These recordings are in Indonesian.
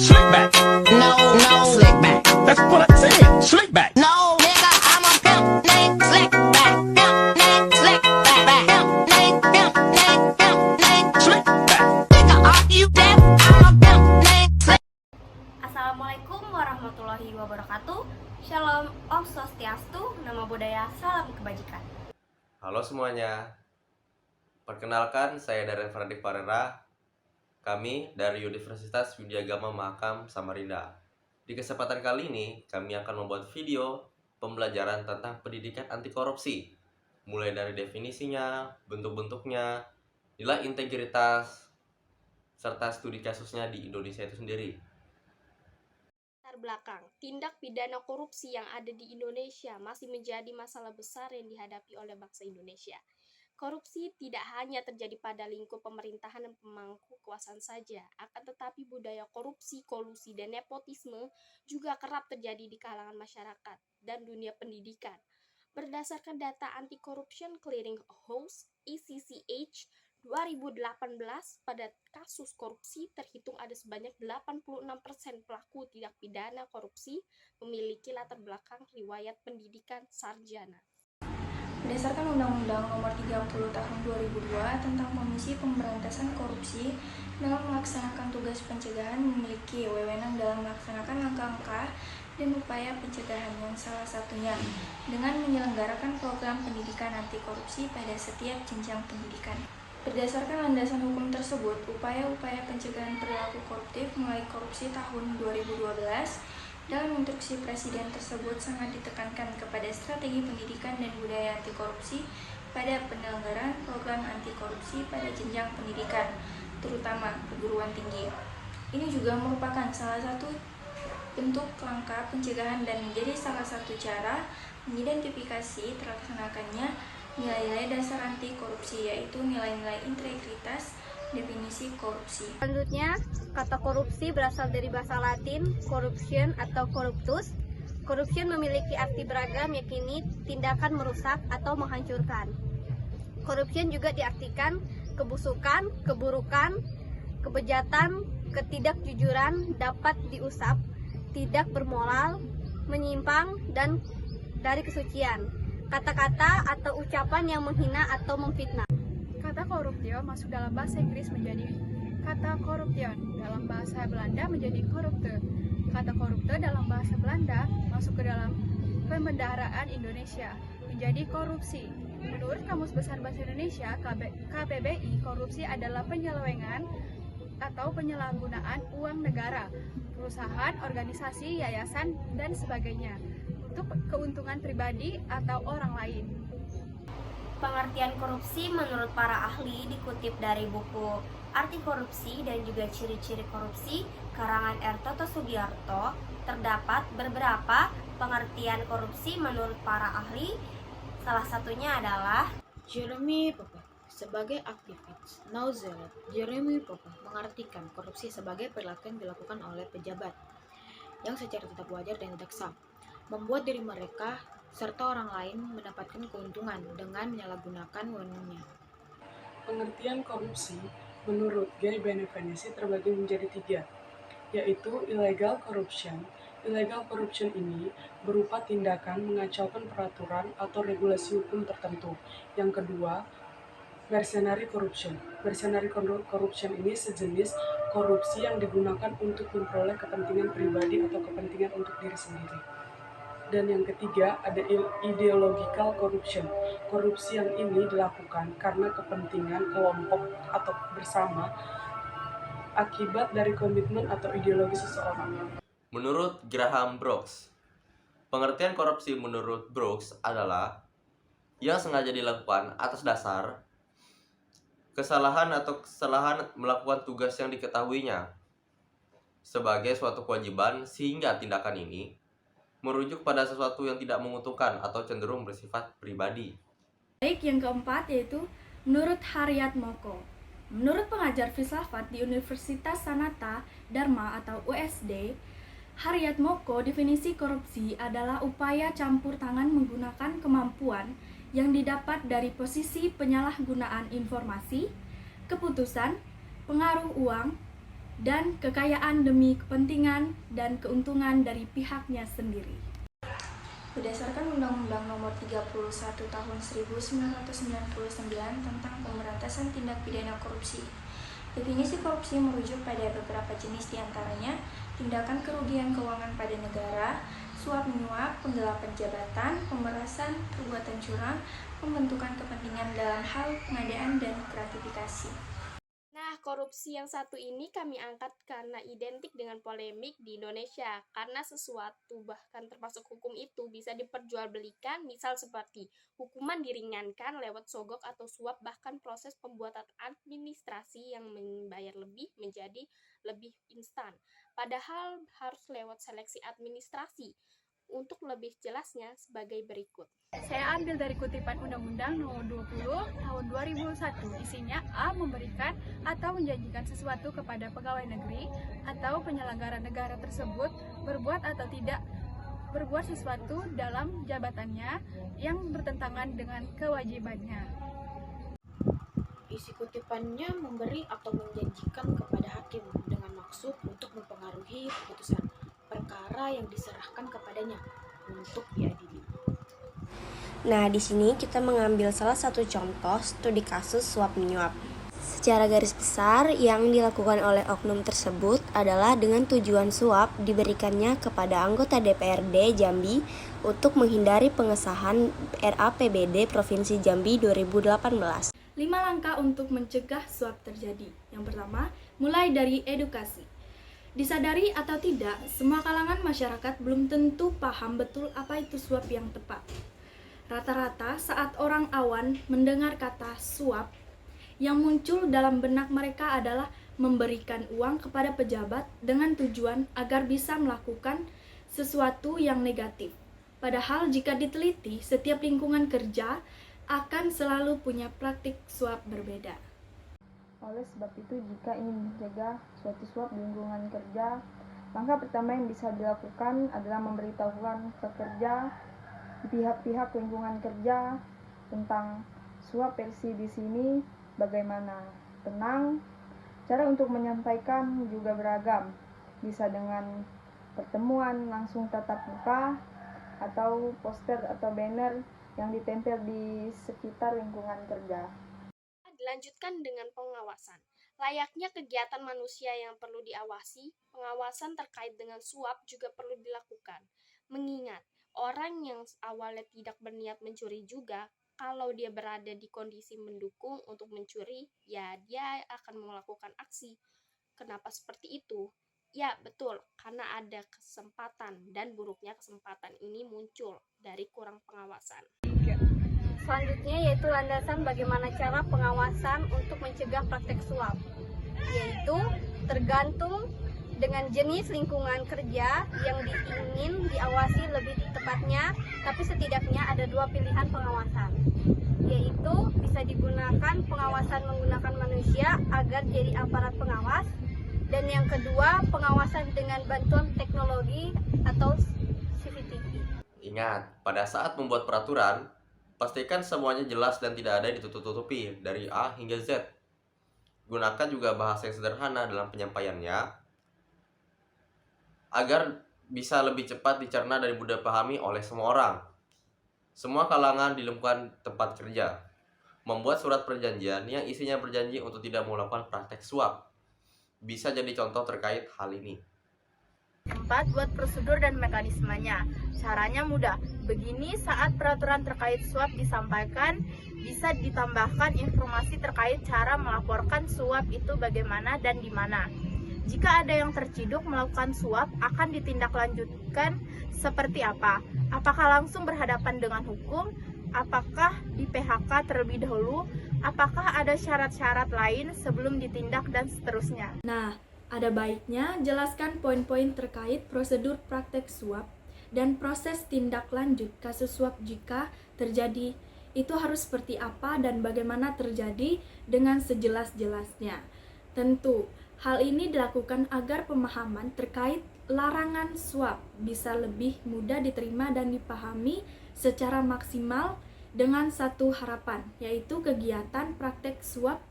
Slick back. No, no, slick back. That's what I said. Slick back. No, nigga, I'm a pimp named Slick back. Pimp named Slick back. Pimp named Slick back. Nigga, are you deaf? I'm a pimp named Slick. Assalamualaikum warahmatullahi wabarakatuh. Shalom, Om Swastiastu, nama budaya, salam kebajikan. Halo semuanya, perkenalkan saya Darren Fredrik Parera. Kami dari Universitas Widyagama Mahakam Samarinda. Di kesempatan kali ini, kami akan membuat video pembelajaran tentang pendidikan anti korupsi, mulai dari definisinya, bentuk-bentuknya, nilai integritas, serta studi kasusnya di Indonesia itu sendiri. Latar belakang, tindak pidana korupsi yang ada di Indonesia masih menjadi masalah besar yang dihadapi oleh bangsa Indonesia. Korupsi tidak hanya terjadi pada lingkup pemerintahan dan pemangku kekuasaan saja, akan tetapi budaya korupsi, kolusi, dan nepotisme juga kerap terjadi di kalangan masyarakat dan dunia pendidikan. Berdasarkan data Anti-Corruption Clearing House (ECCH) 2018, pada kasus korupsi terhitung ada sebanyak 86% pelaku tindak pidana korupsi memiliki latar belakang riwayat pendidikan sarjana. Berdasarkan Undang-Undang Nomor 30 Tahun 2002 tentang Komisi Pemberantasan Korupsi, dalam melaksanakan tugas pencegahan memiliki wewenang dalam melaksanakan langkah-langkah dan upaya pencegahan yang salah satunya dengan menyelenggarakan program pendidikan anti korupsi pada setiap jenjang pendidikan. Berdasarkan landasan hukum tersebut, upaya-upaya pencegahan perilaku koruptif mulai korupsi tahun 2012 dalam instruksi Presiden tersebut sangat ditekankan kepada strategi pendidikan dan budaya anti korupsi pada penyelenggaraan program anti korupsi pada jenjang pendidikan, terutama perguruan tinggi. Ini juga merupakan salah satu bentuk langkah pencegahan dan menjadi salah satu cara mengidentifikasi terlaksanakannya nilai-nilai dasar anti korupsi, yaitu nilai-nilai integritas. Definisi korupsi. Selanjutnya, kata korupsi berasal dari bahasa Latin corruption atau corruptus. Corruption memiliki arti beragam, yakni tindakan merusak atau menghancurkan. Corruption juga diartikan kebusukan, keburukan, kebejatan, ketidakjujuran, dapat diusap, tidak bermoral, menyimpang, dan dari kesucian. Kata-kata atau ucapan yang menghina atau memfitnah. Kata corruptio masuk dalam bahasa Inggris menjadi kata corruption, dalam bahasa Belanda menjadi corrupte. Kata corrupte dalam bahasa Belanda masuk ke dalam pembendaharaan Indonesia menjadi korupsi. Menurut Kamus Besar Bahasa Indonesia KBBI, korupsi adalah penyelewengan atau penyalahgunaan uang negara, perusahaan, organisasi, yayasan, dan sebagainya untuk keuntungan pribadi atau orang lain. Pengertian korupsi menurut para ahli dikutip dari buku Arti Korupsi dan juga Ciri-ciri Korupsi karangan R. Toto Sugiarto. Terdapat beberapa pengertian korupsi menurut para ahli. Salah satunya adalah Jeremy Popper sebagai aktivis New Zealand. Jeremy Popper mengartikan korupsi sebagai perilaku yang dilakukan oleh pejabat yang secara tidak wajar dan tidak sah, membuat diri mereka serta orang lain mendapatkan keuntungan dengan menyalahgunakan wewenangnya. Pengertian korupsi menurut Guy Benveniste terbagi menjadi 3, yaitu illegal corruption. Illegal corruption ini berupa tindakan mengacaukan peraturan atau regulasi hukum tertentu. Yang kedua, mercenary corruption. Mercenary corruption ini sejenis korupsi yang digunakan untuk memperoleh kepentingan pribadi atau kepentingan untuk diri sendiri. Dan yang ketiga, ada ideological corruption. Korupsi yang ini dilakukan karena kepentingan kelompok atau bersama akibat dari komitmen atau ideologi seseorang. Menurut Graham Brooks, pengertian korupsi menurut Brooks adalah yang sengaja dilakukan atas dasar kesalahan atau kesalahan melakukan tugas yang diketahuinya sebagai suatu kewajiban, sehingga tindakan ini merujuk pada sesuatu yang tidak menguntungkan atau cenderung bersifat pribadi. Baik, yang keempat yaitu menurut Haryat Moko. Menurut pengajar filsafat di Universitas Sanata Dharma atau USD, Haryat Moko, definisi korupsi adalah upaya campur tangan menggunakan kemampuan yang didapat dari posisi penyalahgunaan informasi, keputusan, pengaruh uang, dan kekayaan demi kepentingan dan keuntungan dari pihaknya sendiri. Berdasarkan Undang-Undang Nomor 31 Tahun 1999 tentang Pemberantasan Tindak Pidana Korupsi, definisi korupsi merujuk pada beberapa jenis diantaranya tindakan kerugian keuangan pada negara, suap menyuap, penggelapan jabatan, pemerasan, perbuatan curang, pembentukan kepentingan dalam hal pengadaan dan gratifikasi. Nah, korupsi yang satu ini kami angkat karena identik dengan polemik di Indonesia. Karena sesuatu bahkan termasuk hukum itu bisa diperjualbelikan, misal seperti hukuman diringankan lewat sogok atau suap, bahkan proses pembuatan administrasi yang membayar lebih menjadi lebih instan. Padahal harus lewat seleksi administrasi. Untuk lebih jelasnya sebagai berikut. Saya ambil dari kutipan Undang-Undang Nomor 20 Tahun 2001. Isinya A. Memberikan atau menjanjikan sesuatu kepada pegawai negeri atau penyelenggara negara tersebut berbuat atau tidak berbuat sesuatu dalam jabatannya yang bertentangan dengan kewajibannya. Isi kutipannya memberi atau menjanjikan kepada hakim dengan maksud untuk mempengaruhi keputusan perkara yang diserahkan kepadanya untuk diadili. Nah, di sini kita mengambil salah satu contoh studi kasus suap menyuap. Secara garis besar, yang dilakukan oleh oknum tersebut adalah dengan tujuan suap diberikannya kepada anggota DPRD Jambi untuk menghindari pengesahan RAPBD Provinsi Jambi 2018. 5 langkah untuk mencegah suap terjadi. Yang pertama, mulai dari edukasi. Disadari atau tidak, semua kalangan masyarakat belum tentu paham betul apa itu suap yang tepat. Rata-rata saat orang awan mendengar kata suap, yang muncul dalam benak mereka adalah memberikan uang kepada pejabat dengan tujuan agar bisa melakukan sesuatu yang negatif. Padahal jika diteliti, setiap lingkungan kerja akan selalu punya praktik suap berbeda. Oleh sebab itu, jika ingin mencegah suatu suap di lingkungan kerja, langkah pertama yang bisa dilakukan adalah memberitahukan pekerja di pihak-pihak lingkungan kerja tentang suap versi di sini bagaimana. Tenang, cara untuk menyampaikan juga beragam, bisa dengan pertemuan langsung tatap muka atau poster atau banner yang ditempel di sekitar lingkungan kerja. Dilanjutkan dengan pengawasan. Layaknya kegiatan manusia yang perlu diawasi, pengawasan terkait dengan suap juga perlu dilakukan. Mengingat, orang yang awalnya tidak berniat mencuri juga, kalau dia berada di kondisi mendukung untuk mencuri, ya dia akan melakukan aksi. Kenapa seperti itu? Ya, betul, karena ada kesempatan dan buruknya kesempatan ini muncul dari kurang pengawasan. Selanjutnya yaitu landasan bagaimana cara pengawasan untuk mencegah praktek suap, yaitu tergantung dengan jenis lingkungan kerja yang ingin diawasi lebih tepatnya, tapi setidaknya ada 2 pilihan pengawasan, yaitu bisa digunakan pengawasan menggunakan manusia agar jadi aparat pengawas, dan yang kedua pengawasan dengan bantuan teknologi atau CCTV. Ingat, pada saat membuat peraturan, pastikan semuanya jelas dan tidak ada ditutup-tutupi dari A hingga Z. Gunakan juga bahasa yang sederhana dalam penyampaiannya agar bisa lebih cepat dicerna dan mudah dipahami oleh semua orang. Semua kalangan di lingkungan tempat kerja. Membuat surat perjanjian yang isinya berjanji untuk tidak melakukan praktek suap. Bisa jadi contoh terkait hal ini. 4. Buat prosedur dan mekanismenya. Caranya mudah. Begini, saat peraturan terkait suap disampaikan, bisa ditambahkan informasi terkait cara melaporkan suap itu bagaimana dan di mana. Jika ada yang terciduk melakukan suap, akan ditindaklanjutkan seperti apa? Apakah langsung berhadapan dengan hukum? Apakah di PHK terlebih dahulu? Apakah ada syarat-syarat lain sebelum ditindak dan seterusnya? Nah, ada baiknya jelaskan poin-poin terkait prosedur praktek suap dan proses tindak lanjut kasus suap jika terjadi. Itu harus seperti apa dan bagaimana terjadi dengan sejelas-jelasnya. Tentu, hal ini dilakukan agar pemahaman terkait larangan suap bisa lebih mudah diterima dan dipahami secara maksimal dengan satu harapan, yaitu kegiatan praktek suap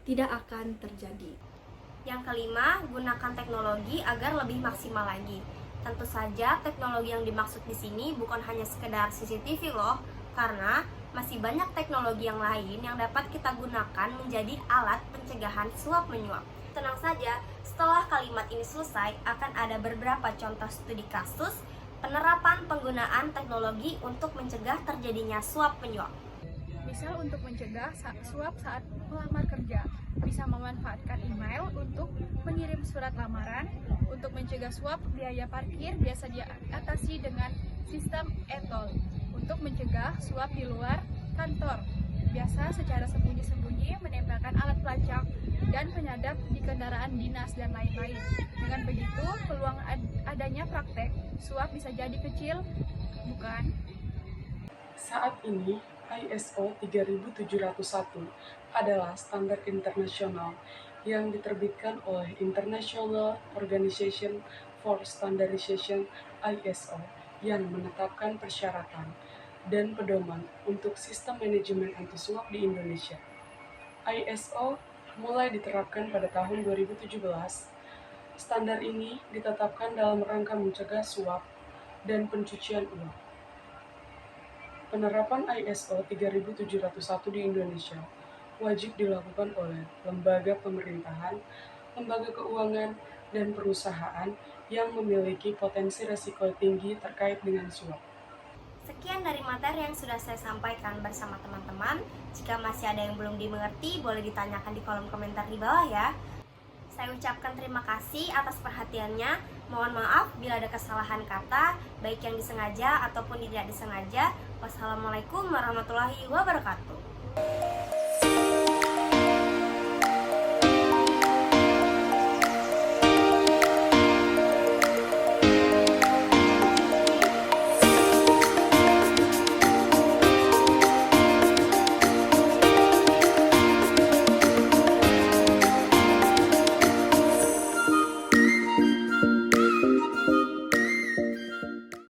tidak akan terjadi. Yang kelima, gunakan teknologi agar lebih maksimal lagi. Tentu saja teknologi yang dimaksud di sini bukan hanya sekedar CCTV loh, karena masih banyak teknologi yang lain yang dapat kita gunakan menjadi alat pencegahan suap menyuap. Tenang saja, setelah kalimat ini selesai akan ada beberapa contoh studi kasus penerapan penggunaan teknologi untuk mencegah terjadinya suap menyuap. Misal untuk mencegah suap saat melamar kerja, bisa memanfaatkan email untuk mengirim surat lamaran. Untuk mencegah suap biaya parkir biasa diatasi dengan sistem e-tol. Untuk mencegah suap di luar kantor, biasa secara sembunyi-sembunyi menempelkan alat pelacak dan penyadap di kendaraan dinas dan lain-lain. Dengan begitu, peluang adanya praktek suap bisa jadi kecil, bukan? Saat ini, ISO 3701 adalah standar internasional yang diterbitkan oleh International Organization for Standardization (ISO) yang menetapkan persyaratan dan pedoman untuk sistem manajemen anti suap di Indonesia. ISO mulai diterapkan pada tahun 2017. Standar ini ditetapkan dalam rangka mencegah suap dan pencucian uang. Penerapan ISO 3701 di Indonesia wajib dilakukan oleh lembaga pemerintahan, lembaga keuangan, dan perusahaan yang memiliki potensi risiko tinggi terkait dengan suap. Sekian dari materi yang sudah saya sampaikan bersama teman-teman. Jika masih ada yang belum dimengerti, boleh ditanyakan di kolom komentar di bawah ya. Saya ucapkan terima kasih atas perhatiannya. Mohon maaf bila ada kesalahan kata, baik yang disengaja ataupun tidak disengaja. Wassalamualaikum warahmatullahi wabarakatuh.